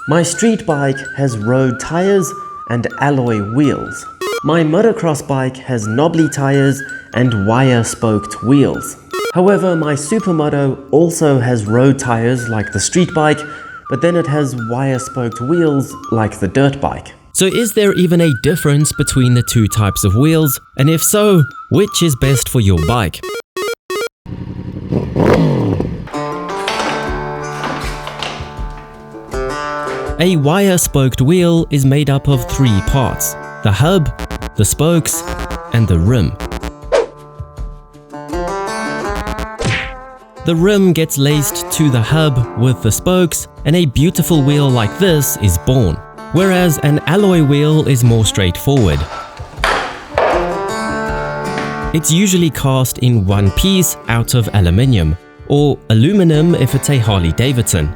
My street bike has road tires and alloy wheels. My motocross bike has knobbly tires and wire-spoked wheels. However, my supermoto also has road tires like the street bike, but then it has wire-spoked wheels like the dirt bike. So is there even a difference between the two types of wheels? And if so, which is best for your bike? A wire-spoked wheel is made up of three parts: the hub, the spokes, and the rim. The rim gets laced to the hub with the spokes, and a beautiful wheel like this is born, whereas an alloy wheel is more straightforward. It's usually cast in one piece out of aluminium, or aluminum if it's a Harley-Davidson.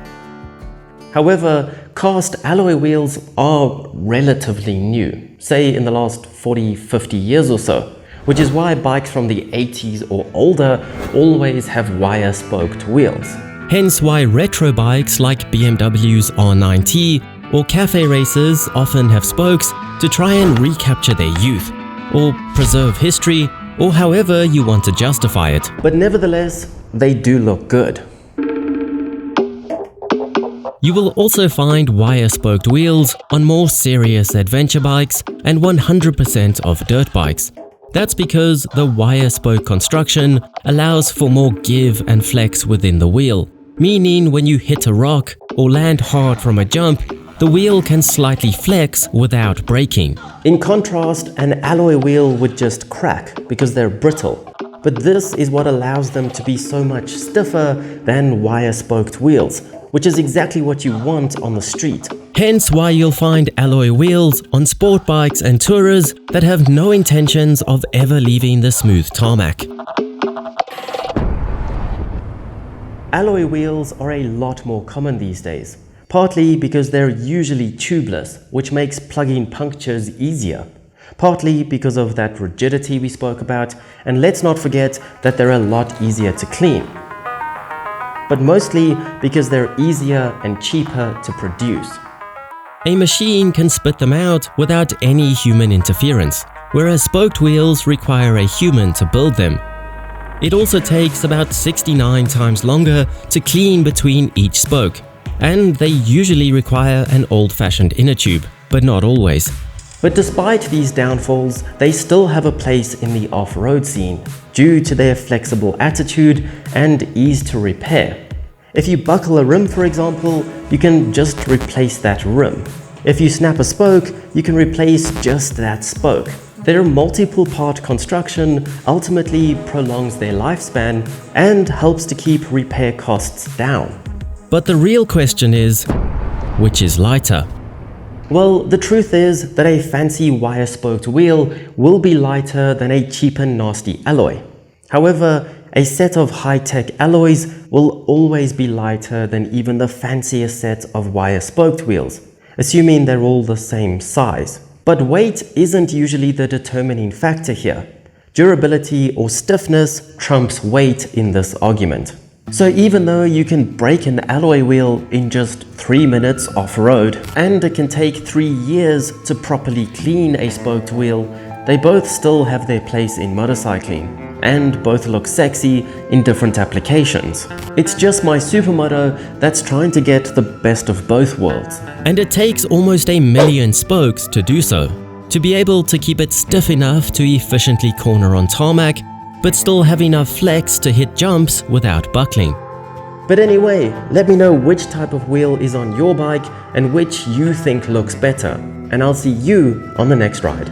However, cast alloy wheels are relatively new, say in the last 40-50 years or so, which is why bikes from the 80s or older always have wire-spoked wheels. Hence why retro bikes like BMW's R9T or cafe racers often have spokes to try and recapture their youth, or preserve history, or however you want to justify it. But nevertheless, they do look good. You will also find wire-spoked wheels on more serious adventure bikes and 100% of dirt bikes. That's because the wire-spoke construction allows for more give and flex within the wheel, meaning when you hit a rock or land hard from a jump, the wheel can slightly flex without breaking. In contrast, an alloy wheel would just crack because they're brittle. But this is what allows them to be so much stiffer than wire-spoked wheels, which is exactly what you want on the street. Hence why you'll find alloy wheels on sport bikes and tourers that have no intentions of ever leaving the smooth tarmac. Alloy wheels are a lot more common these days, partly because they're usually tubeless, which makes plugging punctures easier. Partly because of that rigidity we spoke about, and let's not forget that they're a lot easier to clean. But mostly because they're easier and cheaper to produce. A machine can spit them out without any human interference, whereas spoked wheels require a human to build them. It also takes about 69 times longer to clean between each spoke, and they usually require an old-fashioned inner tube, but not always. But despite these downfalls, they still have a place in the off-road scene due to their flexible attitude and ease to repair. If you buckle a rim, for example, you can just replace that rim. If you snap a spoke, you can replace just that spoke. Their multiple part construction ultimately prolongs their lifespan and helps to keep repair costs down. But the real question is, which is lighter? Well, the truth is that a fancy wire-spoked wheel will be lighter than a cheap and nasty alloy. However, a set of high-tech alloys will always be lighter than even the fanciest set of wire-spoked wheels, assuming they're all the same size. But weight isn't usually the determining factor here. Durability or stiffness trumps weight in this argument. So even though you can break an alloy wheel in just 3 minutes off-road, and it can take 3 years to properly clean a spoked wheel, they both still have their place in motorcycling, and both look sexy in different applications. It's just my supermoto that's trying to get the best of both worlds. And it takes almost 1 million spokes to do so, to be able to keep it stiff enough to efficiently corner on tarmac, but still have enough flex to hit jumps without buckling. But anyway, let me know which type of wheel is on your bike and which you think looks better, and I'll see you on the next ride.